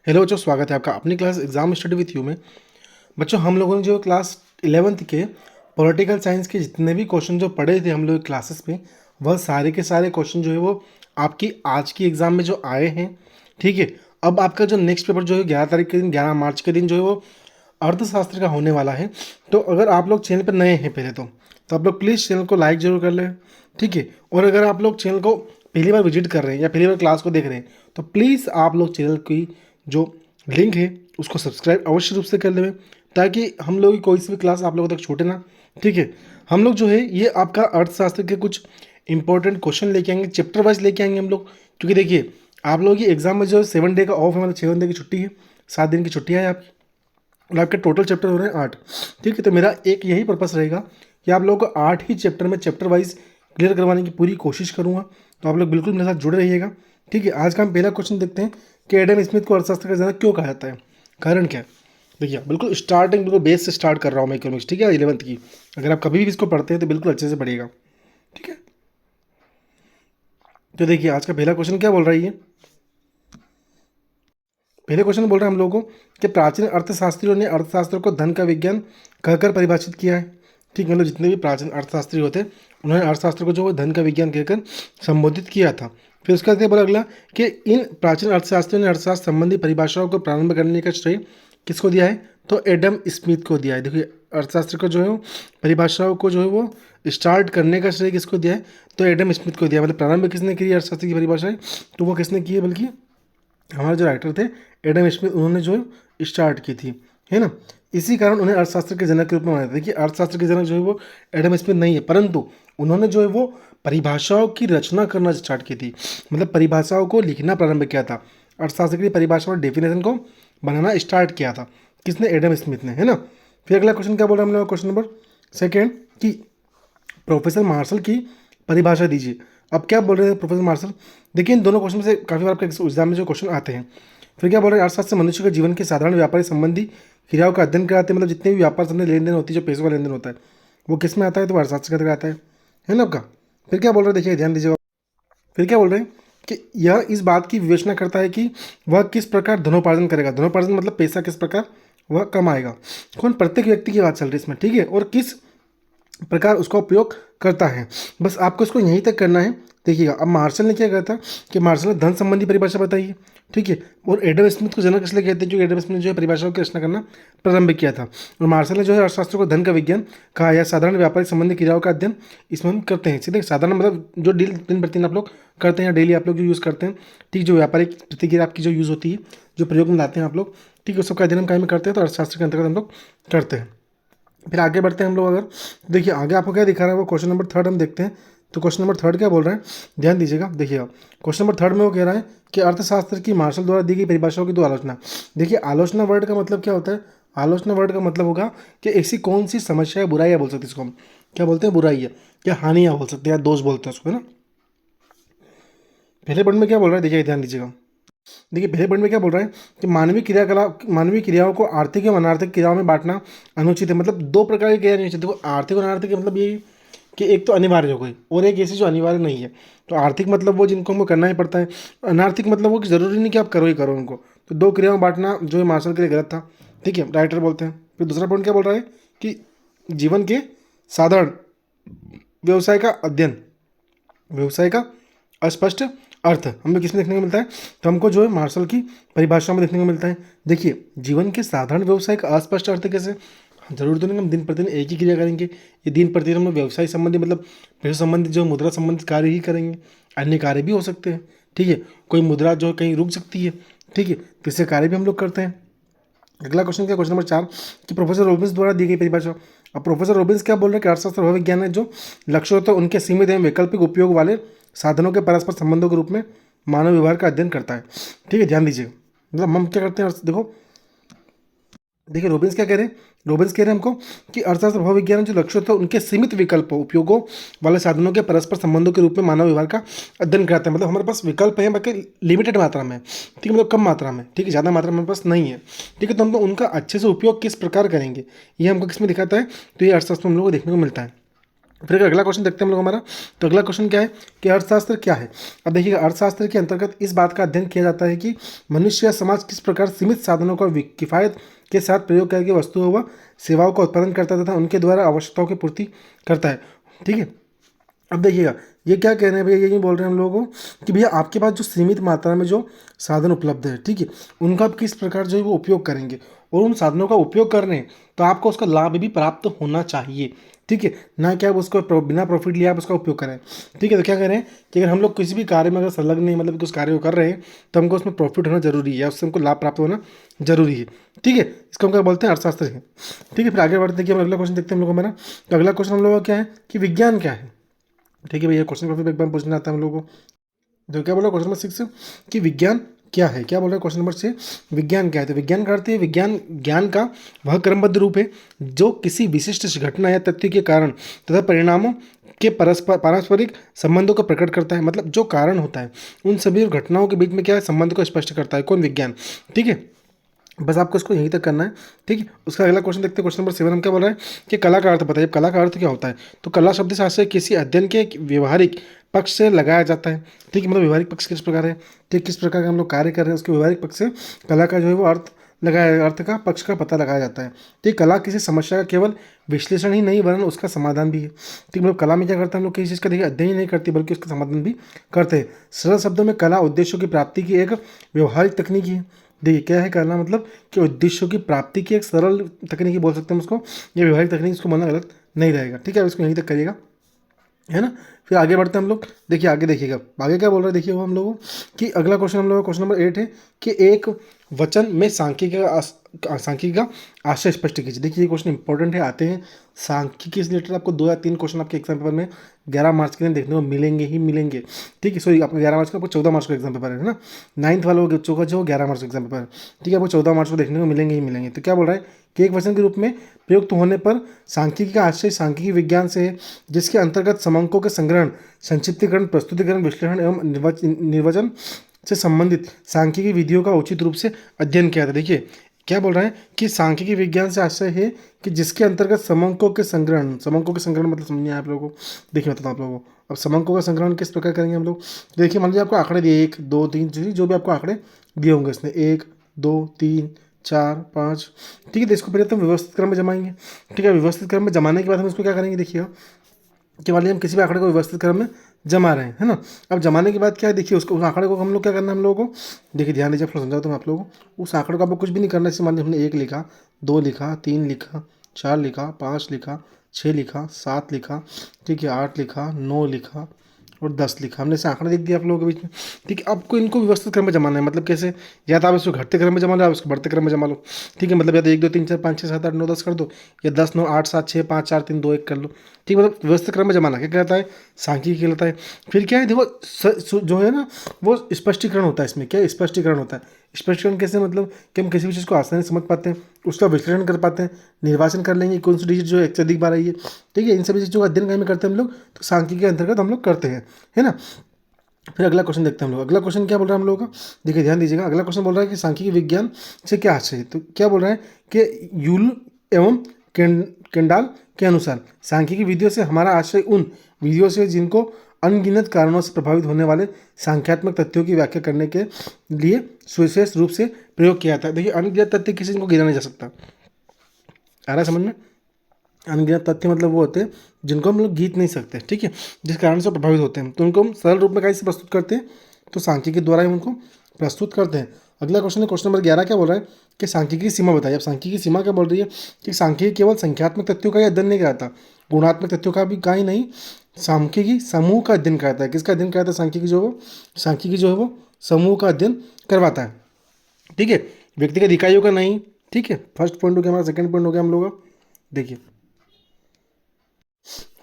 Hello बच्चों, स्वागत है आपका अपनी class exam study with you में। बच्चों, हम लोगों ने जो क्लास 11th के पॉलिटिकल साइंस के जितने भी क्वेश्चन जो पढ़े थे हम लोग क्लासेस में, वह सारे के सारे क्वेश्चन जो है वो आपकी आज की एग्ज़ाम में जो आए हैं। ठीक है, अब आपका जो नेक्स्ट पेपर जो है 11 तारीख के दिन, 11 मार्च के दिन जो है वो अर्थशास्त्र का होने वाला है। तो अगर आप लोग चैनल पर नए हैं पहले तो आप लोग प्लीज़ चैनल को लाइक जरूर कर लें। ठीक है, और अगर आप लोग चैनल को पहली बार विजिट कर रहे हैं या पहली बार क्लास को देख रहे हैं तो प्लीज़ आप लोग चैनल की जो लिंक है उसको सब्सक्राइब अवश्य रूप से कर लें, ताकि हम लोग की कोई सी भी क्लास आप लोगों तक छूटे ना। ठीक है, हम लोग जो है ये आपका अर्थशास्त्र के कुछ इंपॉर्टेंट क्वेश्चन लेके आएंगे, चैप्टर वाइज लेके आएंगे हम लोग। क्योंकि देखिए, आप लोगों की एग्जाम में जो 7 डे का ऑफ है, मतलब 7 डे की छुट्टी है, 7 दिन की छुट्टियाँ है आपकी, और आपके टोटल चैप्टर हो रहे हैं 8। ठीक है, तो मेरा एक यही पर्पस रहेगा कि आप लोगों को 8 ही चैप्टर में चैप्टर वाइज क्लियर करवाने की पूरी कोशिश करूँगा। तो आप लोग बिल्कुल मेरे साथ जुड़े रहिएगा। ठीक है, आज का हम पहला क्वेश्चन देखते हैं कि एडम स्मिथ को अर्थशास्त्र का जनक क्यों कहा जाता है, कारण क्या है। देखिए, बिल्कुल स्टार्टिंग, बिल्कुल बेस से स्टार्ट कर रहा हूँ मैं इकोनॉमिक्स। ठीक है, 11th की अगर आप कभी भी इसको पढ़ते हैं तो बिल्कुल अच्छे से पढ़िएगा। ठीक है, तो देखिए आज का पहला क्वेश्चन क्या बोल रहा है ये। पहले क्वेश्चन बोल रहे हैं हम लोगों को कि प्राचीन अर्थशास्त्रियों ने अर्थशास्त्र को धन का विज्ञान कहकर परिभाषित किया है। ठीक, मतलब जितने भी प्राचीन अर्थशास्त्री होते उन्होंने अर्थशास्त्र को जो है धन का विज्ञान कहकर संबोधित किया था। फिर उसके बाद बोला अगला कि इन प्राचीन अर्थशास्त्रियों ने अर्थशास्त्र संबंधी परिभाषाओं को प्रारंभ करने का श्रेय किसको दिया है, तो एडम स्मिथ को दिया है। देखिए, अर्थशास्त्र को जो है वो परिभाषाओं को जो है वो स्टार्ट करने का श्रेय किसको दिया है, तो एडम स्मिथ को दिया। मतलब प्रारंभ किसने की अर्थशास्त्र की परिभाषाएं, तो वो किसने की है, बल्कि हमारे जो राइटर थे एडम स्मिथ, उन्होंने जो स्टार्ट की थी, है ना। इसी कारण उन्हें अर्थशास्त्र के जनक के रूप में माना जाता है। देखिए, अर्थशास्त्र के जनक जो है वो एडम स्मिथ नहीं है, परंतु उन्होंने जो है वो परिभाषाओं की रचना करना स्टार्ट की थी, मतलब परिभाषाओं को लिखना प्रारंभ किया था। अर्थशास्त्र की परिभाषा और डेफिनेशन को बनाना स्टार्ट किया था किसने, एडम स्मिथ ने, है ना। फिर अगला क्वेश्चन क्या बोल रहा है हमने, क्वेश्चन नंबर सेकेंड कि प्रोफेसर मार्शल की परिभाषा दीजिए। अब क्या बोल रहे हैं प्रोफेसर मार्शल, देखिए इन दोनों क्वेश्चन में से काफ़ी बार आपके एग्जाम में जो क्वेश्चन आते हैं। फिर क्या बोल रहे हैं, अर्थशास्त्र मनुष्य के जीवन के साधारण व्यापारी संबंधी क्रियाओं का अध्ययन कराते हैं, मतलब जितने भी व्यापार संबंधी लेन देन होती है, जो पैसों का लेन देन होता है, वो किस में आता है, तो अर्थशास्त्र के अंतर्गत आता है ना आपका। फिर क्या बोल रहे हैं, देखिए ध्यान दीजिएगा। फिर क्या बोल रहे हैं कि यह इस बात की विवेचना करता है कि वह किस प्रकार धनोपार्जन करेगा। धनोपार्जन मतलब पैसा किस प्रकार वह कमाएगा, कौन, प्रत्येक व्यक्ति की बात चल रही है इसमें। ठीक है, और किस प्रकार उसका उपयोग करता है। बस आपको इसको यहीं तक करना है। देखिएगा, अब मार्शल ने क्या कहा था कि मार्शल ने धन संबंधी परिभाषा बताई है। ठीक है, और एडम स्मिथ को जनक इसलिए कहते हैं क्योंकि एडम स्मिथ ने जो है परिभाषाओं की रचना करना प्रारंभ किया था, और मार्शल ने जो है अर्थशास्त्र को धन का विज्ञान कहा, या साधारण व्यापारिक संबंधी क्रियाओं का अध्ययन इसमें हम करते हैं। सीधे साधारण मतलब जो डील दिन प्रतिदिन आप लोग करते हैं, या डेली आप लोग जो यूज़ करते हैं। ठीक, जो व्यापारिक प्रतिक्रिया आपकी जो यूज़ होती है, जो प्रयोग में लाते हैं आप लोग, ठीक है, उस सबका अध्ययन हम काय में करते हैं, तो अर्थशास्त्र के अंतर्गत हम लोग करते हैं। फिर आगे बढ़ते हैं हम लोग। अगर देखिए आगे आपको क्या दिखा रहा है, वो क्वेश्चन नंबर 3 हम देखते हैं। तो क्वेश्चन नंबर 3 क्या बोल रहा है, ध्यान दीजिएगा। देखिएगा, क्वेश्चन नंबर 3 में वो कह रहा है कि अर्थशास्त्र की मार्शल द्वारा दी गई परिभाषाओं की दो आलोचना। देखिए, आलोचना वर्ड का मतलब क्या होता है, आलोचना वर्ड का मतलब होगा कि ऐसी कौन सी समस्या है, बुराइयाँ बोल सकते हैं इसको हम, क्या बोलते हैं, बुराई है, या हानियाँ बोल सकते हैं, या दोष बोलते हैं उसको, है ना। पहले पॉइंट में क्या बोल रहा है, देखिए ध्यान दीजिएगा। देखिए, पहले पॉइंट में क्या बोल रहा है कि मानवीय क्रियाओं को आर्थिक एवं अनार्थिक क्रियाओं में बांटना अनुचित है। मतलब दो प्रकार की क्रिया नहीं होती। देखो, आर्थिक और अनार्थिक का मतलब ये है कि एक तो अनिवार्य हो गई और एक ऐसी जो अनिवार्य नहीं है। तो आर्थिक मतलब वो जिनको हमको करना ही पड़ता है, अनार्थिक मतलब वो कि ज़रूरी नहीं कि आप करो ही करो उनको। तो दो क्रियाओं में बांटना जो है मार्शल के लिए गलत था। ठीक है, राइटर बोलते हैं। फिर दूसरा पॉइंट क्या बोल रहा है कि जीवन के साधारण व्यवसाय का अध्ययन, व्यवसाय का अस्पष्ट अर्थ हमें किसमें देखने को मिलता है, तो हमको जो है मार्शल की परिभाषा में देखने को मिलता है। देखिए, जीवन के साधारण व्यवसाय का अस्पष्ट अर्थ कैसे, जरूर तो नहीं हम दिन प्रतिदिन एक ही क्रिया करेंगे। ये दिन प्रतिदिन हम लोग व्यवसाय संबंधी मतलब पैसे संबंधित जो मुद्रा संबंधित कार्य ही करेंगे, अन्य कार्य भी हो सकते हैं। ठीक है, कोई मुद्रा जो कहीं रुक सकती है। ठीक है, तो इससे कार्य भी हम लोग करते हैं। अगला क्वेश्चन क्या, क्वेश्चन नंबर 4 कि प्रोफेसर रॉबिन्स द्वारा दी गई परिभाषा। अब प्रोफेसर रॉबिन्स क्या बोल रहे हैं कि अर्थशास्त्र वह विज्ञान है जो लक्ष्य होता है उनके सीमित एवं वैकल्पिक उपयोग वाले साधनों के परस्पर संबंधों के रूप में मानव व्यवहार का अध्ययन करता है। ठीक है, ध्यान दीजिए। मतलब हम क्या करते हैं, देखो देखिए रॉबिन्स क्या कह रहे हैं, रॉबिन्स कह रहे हैं हमको कि अर्थशास्त्र वह विज्ञान है जो लक्ष्य होता है उनके सीमित विकल्प उपयोगों वाले साधनों के परस्पर संबंधों के रूप में मानव व्यवहार का अध्ययन कराता है। मतलब हमारे पास विकल्प है बाकी लिमिटेड मात्रा में, ठीक है, मतलब कम मात्रा में। ठीक है, ज़्यादा मात्रा में हमारे पास नहीं है। ठीक है, तो हम लोग उनका अच्छे से उपयोग किस प्रकार करेंगे ये हमको किस में दिखाता है, तो ये अर्थशास्त्र हम लोग को देखने को मिलता है। फिर अगला क्वेश्चन देखते हैं हम लोग हमारा। तो अगला क्वेश्चन क्या है कि अर्थशास्त्र क्या है। अब देखिएगा, अर्थशास्त्र के अंतर्गत इस बात का अध्ययन किया जाता है कि मनुष्य या समाज किस प्रकार सीमित साधनों का किफ़ायत के साथ प्रयोग करके वस्तुओं व सेवाओं का उत्पादन करता तथा उनके द्वारा आवश्यकताओं की पूर्ति करता है। ठीक है, अब देखिएगा ये क्या कह रहे हैं भैया, ये बोल रहे हैं हम लोगों को कि भैया आपके पास जो सीमित मात्रा में जो साधन उपलब्ध है, ठीक है, उनका आप किस प्रकार जो है वो उपयोग करेंगे, और उन साधनों का उपयोग कर रहे हैं तो आपको उसका लाभ भी प्राप्त होना चाहिए। ठीक है, ना कि आप उसको बिना प्रॉफिट लिए आप उसका उपयोग करें। ठीक है, तो क्या करें कि अगर हम लोग किसी भी कार्य में अगर संलग्न नहीं, मतलब उस कार्य को कर रहे हैं, तो हमको उसमें प्रॉफिट होना जरूरी है, उससे हमको लाभ प्राप्त होना जरूरी है। ठीक है, इसको हम क्या बोलते हैं, अर्थशास्त्र है। ठीक है, फिर आगे बढ़ते हैं कि हम अगला क्वेश्चन देखते हैं हम लोग हमारा। तो अगला क्वेश्चन हम लोग का क्या है कि विज्ञान क्या है। ठीक है भैया, क्वेश्चन काफी एक बार पूछना आता है हम लोगों को। तो क्या बोला क्वेश्चन नंबर 6 कि विज्ञान क्या है, क्या बोल रहा है क्वेश्चन नंबर 6, विज्ञान क्या है। तो विज्ञान का अर्थ है विज्ञान ज्ञान का वह क्रमबद्ध रूप है जो किसी विशिष्ट घटना या तथ्य के कारण तथा परिणामों के पारस्परिक संबंधों को प्रकट करता है। मतलब जो कारण होता है उन सभी घटनाओं के बीच में क्या है, संबंध को स्पष्ट करता है कौन, विज्ञान। ठीक है, बस आपको इसको यहीं तक करना है। ठीक है, उसका अगला क्वेश्चन देखते हैं। क्वेश्चन नंबर 7 हम क्या बोल रहे हैं कि कला का अर्थ बताइए। कला का अर्थ क्या होता है। तो कला शब्द से आशय किसी अध्ययन के व्यवहारिक पक्ष से लगाया जाता है। ठीक है, मतलब व्यवहारिक पक्ष किस प्रकार है, ठीक किस प्रकार का हम लोग कार्य कर रहे हैं उसके व्यवहारिक पक्ष से कला का जो है वो अर्थ लगाया, अर्थ का पक्ष का पता लगाया जाता है। ठीक, कला किसी समस्या का केवल विश्लेषण ही नहीं वरन उसका समाधान भी है। ठीक, मतलब कला में क्या करते हैं हम लोग, किसी चीज़ का देखिए अध्ययन ही नहीं करते बल्कि उसका समाधान भी करते हैं। सरल शब्दों में कला उद्देश्यों की प्राप्ति की एक व्यवहारिक तकनीक है। देखिए क्या है कला, मतलब कि उद्देश्यों की प्राप्ति की एक सरल तकनीकी बोल सकते हैं उसको, या व्यवहारिक तकनीक, इसको मानना गलत नहीं रहेगा। ठीक है, अब इसको यहीं तक करिएगा, है ना। फिर आगे बढ़ते हैं हम लोग। देखिए आगे देखिएगा, आगे क्या बोल रहे हैं देखिए वो हम लोगों कि अगला क्वेश्चन हम लोग क्वेश्चन नंबर 8 है कि एक वचन में सांख्यिकी का आशय स्पष्ट कीजिए। देखिए ये क्वेश्चन इंपॉर्टेंट है, आते हैं सांख्यिकी से रिलेटेड आपको 2 या 3 क्वेश्चन आपके एग्जाम पेपर में 11 मार्च के दिन देखने को मिलेंगे ही मिलेंगे। ठीक है, सॉरी आपको 11 मार्च का, आपको 14 मार्च को एग्जाम पेपर है ना, 9th वालों बच्चों का जो 11 मार्च को एग्जाम पेपर है। ठीक है, आपको 14 मार्च को देखने को मिलेंगे ही मिलेंगे। तो क्या बोल रहा है कि एक वचन के रूप में प्रयुक्त होने पर सांख्यिकी का आशय सांख्यिकी विज्ञान से है जिसके अंतर्गत समंकों के संग्रहण, संक्षिप्तीकरण, प्रस्तुतिकरण, विश्लेषण एवं निर्वचन से संबंधित सांख्यिकी विधियों का उचित रूप से अध्ययन किया था। देखिए क्या बोल रहे हैं कि सांख्यिकी विज्ञान से आशय है कि जिसके अंतर्गत समंकों के संग्रहण, समंकों के संग्रहण मतलब समझिए आप लोगों को, देखिए बताता हूँ आप लोगों को। अब समंकों का संग्रहण किस प्रकार करेंगे हम लोग, देखिए मान लीजिए आपको आंकड़े दिए 1 2 3 जो भी आपको आंकड़े दिए होंगे इसमें 1 2 3 4 5। ठीक है, तो इसको पहले तो हम व्यवस्थित क्रम में जमाएंगे। ठीक है, व्यवस्थित क्रम में जमाने के बाद हम इसको क्या करेंगे, देखिए कि मान लीजिए हम किसी भी आंकड़े को व्यवस्थित क्रम में जमा रहे हैं, है ना। अब जमाने के बाद क्या है, देखिए उसको, उस आंकड़े को हम लोग क्या करना है हम लोगों को, देखिए ध्यान दीजिए, थोड़ा समझाओ तो मैं आप लोगों को। उस आंकड़े को आपको कुछ भी नहीं करना है। जैसे मान लीजिए हमने 1 लिखा, 2 लिखा, 3 लिखा, 4 लिखा, 5 लिखा, 6 लिखा, 7 लिखा, ठीक है, 8 लिखा, 9 लिखा और 10 लिखा, हमने ऐसे आंकड़े लिख दिया आप लोगों के बीच में। ठीक है, आपको इनको व्यवस्थित क्रम में जमाना है, मतलब कैसे, या तो आप इसको घटते क्रम में जमा लो, आप इसको बढ़ते क्रम में जमा लो। ठीक है, मतलब या तो 1 2 3 4 5 6 7 8 9 10 कर दो, या 10 9 8 7 6 5 4 3 2 1 कर लो। ठीक, मतलब व्यवस्थित क्रम में जमाना क्या कहलाता है, सांख्यिकी कहलाता है। फिर क्या है देखो, जो है ना वो स्पष्टीकरण होता है। इसमें क्या स्पष्टीकरण होता है, स्पष्टीकरण कैसे, मतलब कि हम किसी भी चीज़ को आसानी से समझ पाते हैं, उसका विश्लेषण कर पाते हैं, निर्वाचन कर लेंगे कौन सी डिजिट जो एक से अधिक बार आई है। ठीक है, इन सभी चीज़ों का अध्ययन कहीं में करते हैं हम लोग, तो सांख्यिकी के अंतर्गत हम लोग करते हैं, है ना। फिर अगला क्वेश्चन देखते हैं हम लोग। अगला क्वेश्चन क्या बोल रहा है हम लोगों का, देखिए ध्यान दीजिएगा। अगला क्वेश्चन बोल रहा है कि सांख्यिकी विज्ञान से क्या आशय है। तो क्या बोल रहा है कि यूल एवं केंडाल के अनुसार सांख्यिकी विधियों से हमारा आशय उन विधियों से जिनको अनगिनत कारणों से प्रभावित होने वाले संख्यात्मक तथ्यों की व्याख्या करने के लिए सुविशेष रूप से प्रयोग किया था। देखिए अनगिनत तथ्य किसी को गिना नहीं जा सकता, आ रहा है समझ में। अनगिनत तथ्य मतलब वो होते हैं जिनको हम लोग गीत नहीं सकते। ठीक है, जिस कारण से प्रभावित होते हैं, तो उनको हम सरल रूप में कैसे प्रस्तुत करते हैं, तो सांख्यिकी के द्वारा ही उनको प्रस्तुत करते हैं। अगला क्वेश्चन है क्वेश्चन नंबर 11 क्या बोल रहा है कि सांख्यिकी की सीमा बताइए। अब सांख्यिकी की सीमा क्या बोल रही है कि सांख्यिकी केवल संख्यात्मक तथ्यों का ही अध्ययन नहीं कराता, गुणात्मक तथ्यों का भी का ही नहीं, सांख्यिकी समूह का अध्ययन कराता है। किसका अध्ययन कराता है, सांख्यिकी जो है वो समूह का अध्ययन करवाता है। ठीक है, व्यक्तिगत इकाइयों का नहीं। ठीक है, फर्स्ट पॉइंट हो गया हमारा। सेकंड पॉइंट हो गया हम लोग का, देखिए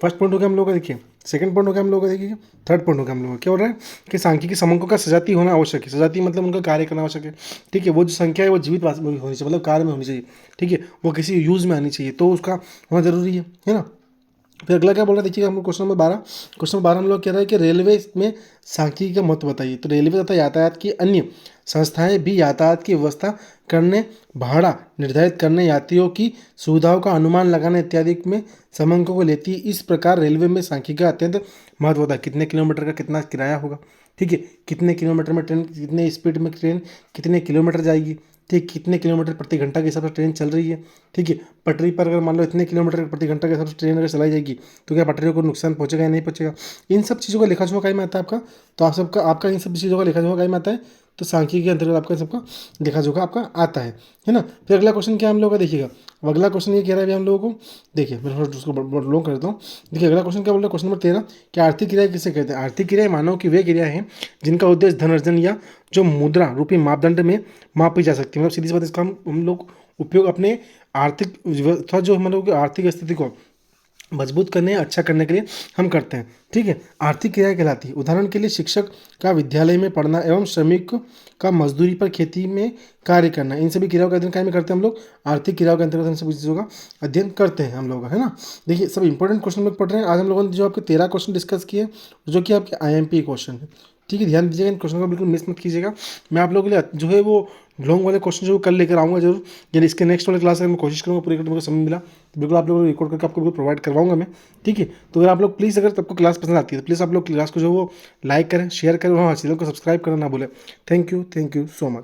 फर्स्ट पॉइंट हो गया हम लोग का, देखिए सेकंड पॉइंट हो गया हम लोग का, देखिए थर्ड पॉइंट हो गया हम लोग का। क्या हो रहा है कि सांख्यिकी समंकों का सजाती होना आवश्यक है। सजाती मतलब उनका कार्य करना आवश्यक है। ठीक है, वो जो संख्या है वो जीवित होनी चाहिए, मतलब कार्य में होनी चाहिए। ठीक है, वो किसी यूज़ में आनी चाहिए, तो उसका होना जरूरी है ना। फिर अगला क्या बोल रहा है देखिएगा, हमको क्वेश्चन नंबर 12 हम लोग कह रहे हैं कि रेलवे में सांख्यिकी का महत्व बताइए। तो रेलवे तथा यातायात की अन्य संस्थाएं भी यातायात की व्यवस्था करने, भाड़ा निर्धारित करने, यात्रियों की सुविधाओं का अनुमान लगाने इत्यादि में समंकों को लेती है। इस प्रकार रेलवे में सांख्यिकी का अत्यंत महत्व होता है। कितने किलोमीटर का कितना किराया होगा, ठीक है, कितने किलोमीटर में ट्रेन, कितने स्पीड में ट्रेन कितने किलोमीटर जाएगी, ठीक, कितने किलोमीटर प्रति घंटा के हिसाब से ट्रेन चल रही है, ठीक है। पटरी पर अगर मान लो इतने किलोमीटर प्रति घंटा के हिसाब से ट्रेन अगर चलाई जाएगी तो क्या पटरियों को नुकसान पहुंचेगा या नहीं पहुंचेगा। इन सब चीज़ों का लेखा जोखा कहीं में आता है आपका। तो आप सबका आपका इन सब चीज़ों का लेखा जोखा कहीं में आता है। तो सांख्यिकी के अंतर्गत आपका सबका लेखा जोखा आपका आता है ना। फिर अगला क्वेश्चन क्या हम लोग का देखिएगा। अब अगला क्वेश्चन ये कह रहा है अभी हम लोगों को, देखिए मैं थोड़ा उसको लॉन्ग कर देता हूँ। देखिए अगला क्वेश्चन क्या बोल रहा है, क्वेश्चन नंबर 13 कि आर्थिक क्रिया किसे कहते हैं। आर्थिक क्रिया मानव की वे क्रिया है जिनका उद्देश्य धन अर्जन या जो मुद्रा रूपी मापदंड में मापी जा सकती है। मतलब सीधी सी बात, इसका हम लोग उपयोग अपने आर्थिक व्यवस्था जो हम लोग की आर्थिक स्थिति को मजबूत करने या अच्छा करने के लिए हम करते हैं, ठीक है। आर्थिक क्रिया कहलाती है। उदाहरण के लिए शिक्षक का विद्यालय में पढ़ना एवं श्रमिक का मजदूरी पर खेती में कार्य करना, इन सभी क्रियाओं का अध्ययन क्या में करते हैं हम लोग, आर्थिक क्रियाओं के अंतर्गत इन सभी चीज़ों का अध्ययन करते हैं हम लोग, है ना। देखिए सब इंपॉर्टेंट क्वेश्चन लोग पढ़ रहे हैं। आज हम लोगों ने जो आपके 13 क्वेश्चन डिस्कस किए जो कि आपके IMP क्वेश्चन है, ठीक है। ध्यान दीजिएगा, इन क्वेश्चन को बिल्कुल मिस मत कीजिएगा। मैं आप लोगों के लिए जो है वो लॉन्ग वाले क्वेश्चन जो कल लेकर आऊँगा जरूर, यानी इसके नेक्स्ट वाले क्लास में मैं कोशिश करूँगा पूरी करने को समय मिला तो बिल्कुल आप लोगों को रिकॉर्ड करके आपको बिल्कुल प्रोवाइड करवाऊंगा मैं, ठीक है। तो अगर आप लोग प्लीज़, अगर आपको क्लास पसंद आती है तो प्लीज़ आप लोग क्लास को जो वो लाइक करें, शेयर करें और हाँ चैनल को सब्सक्राइब करना ना भूलें। Thank you so much.